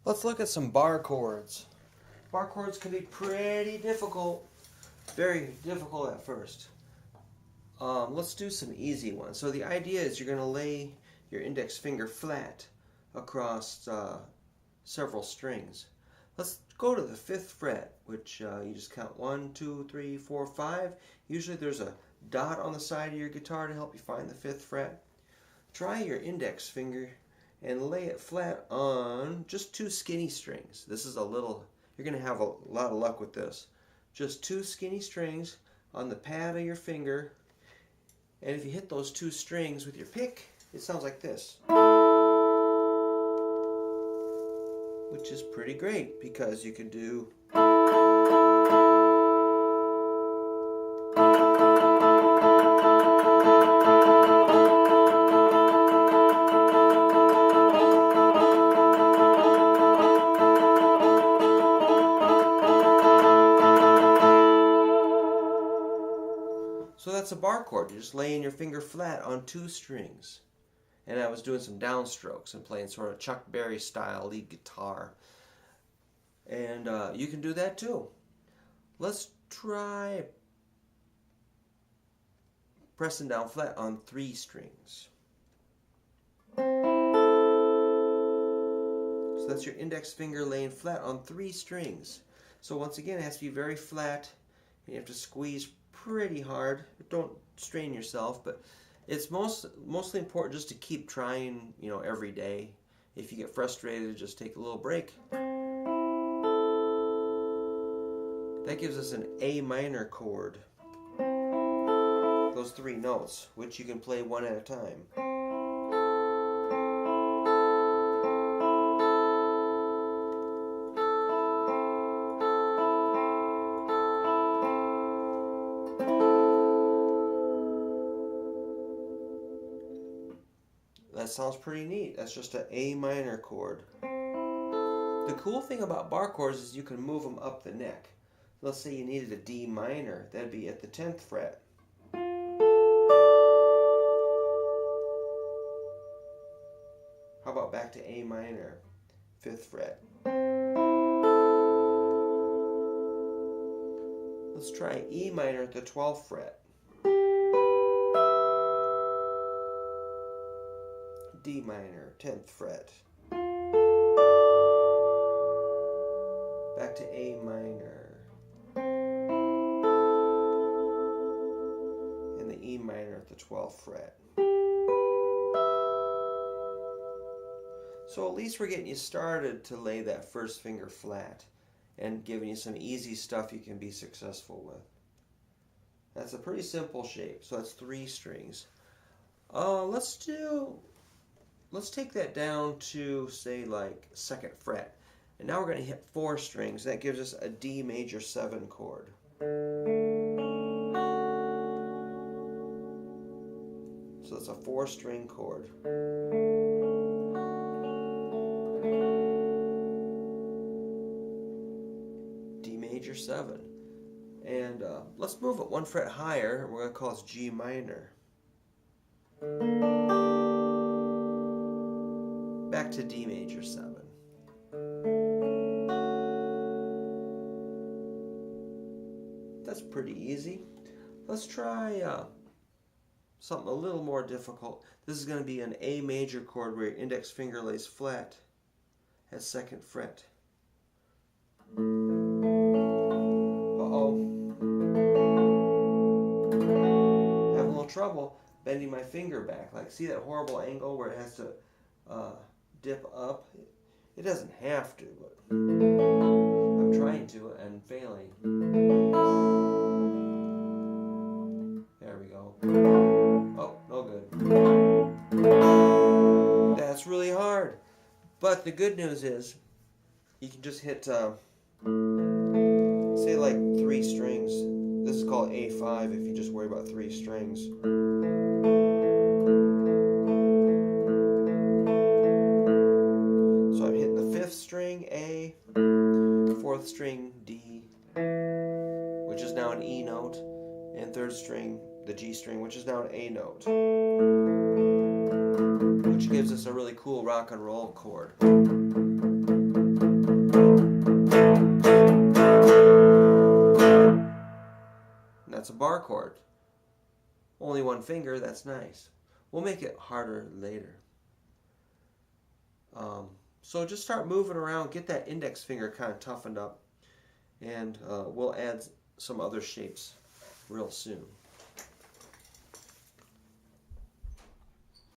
Let's look at some bar chords. Bar chords can be pretty difficult, very difficult at first. Let's do some easy ones. So the idea is you're going to lay your index finger flat across several strings. Let's go to the 5th fret, which you just count 1, 2, 3, 4, 5. Usually there's a dot on the side of your guitar to help you find the 5th fret. Try your index finger and lay it flat on just 2 skinny strings. This is a little, you're going to have a lot of luck with this. Just 2 skinny strings on the pad of your finger, and if you hit those 2 strings with your pick, it sounds like this, which is pretty great because you can do So that's a bar chord. You're just laying your finger flat on 2 strings. And I was doing some downstrokes and playing sort of Chuck Berry style lead guitar. And you can do that too. Let's try pressing down flat on 3 strings. So that's your index finger laying flat on 3 strings. So once again, it has to be very flat. You have to squeeze pretty hard. Don't strain yourself, but it's mostly important just to keep trying, every day. If you get frustrated, just take a little break. That gives us an A minor chord. Those 3 notes, which you can play one at a time. That sounds pretty neat. That's just an A minor chord. The cool thing about bar chords is you can move them up the neck. Let's say you needed a D minor. That'd be at the 10th fret. How about back to A minor, 5th fret. Let's try E minor at the 12th fret. D minor, 10th fret. Back to A minor. And the E minor at the 12th fret. So at least we're getting you started to lay that first finger flat and giving you some easy stuff you can be successful with. That's a pretty simple shape. So that's 3 strings. Let's take that down to, say, like 2nd fret. And now we're going to hit 4 strings. That gives us a D major 7 chord. So that's a 4-string chord. D major 7. And let's move it 1 fret higher. We're going to call this G minor. Back to D major 7. That's pretty easy. Let's try something a little more difficult. This is going to be an A major chord where your index finger lays flat at 2nd fret. Uh-oh. Having a little trouble bending my finger back. Like, see that horrible angle where it has to dip up? It doesn't have to, but I'm trying to and failing. There we go. Oh, no good. That's really hard. But the good news is you can just hit, say like 3 strings. This is called A5 if you just worry about 3 strings. String A, 4th string D, which is now an E note, and 3rd string, the G string, which is now an A note, which gives us a really cool rock and roll chord. That's a bar chord. Only one finger, that's nice. We'll make it harder later. So just start moving around, get that index finger kind of toughened up, and we'll add some other shapes real soon.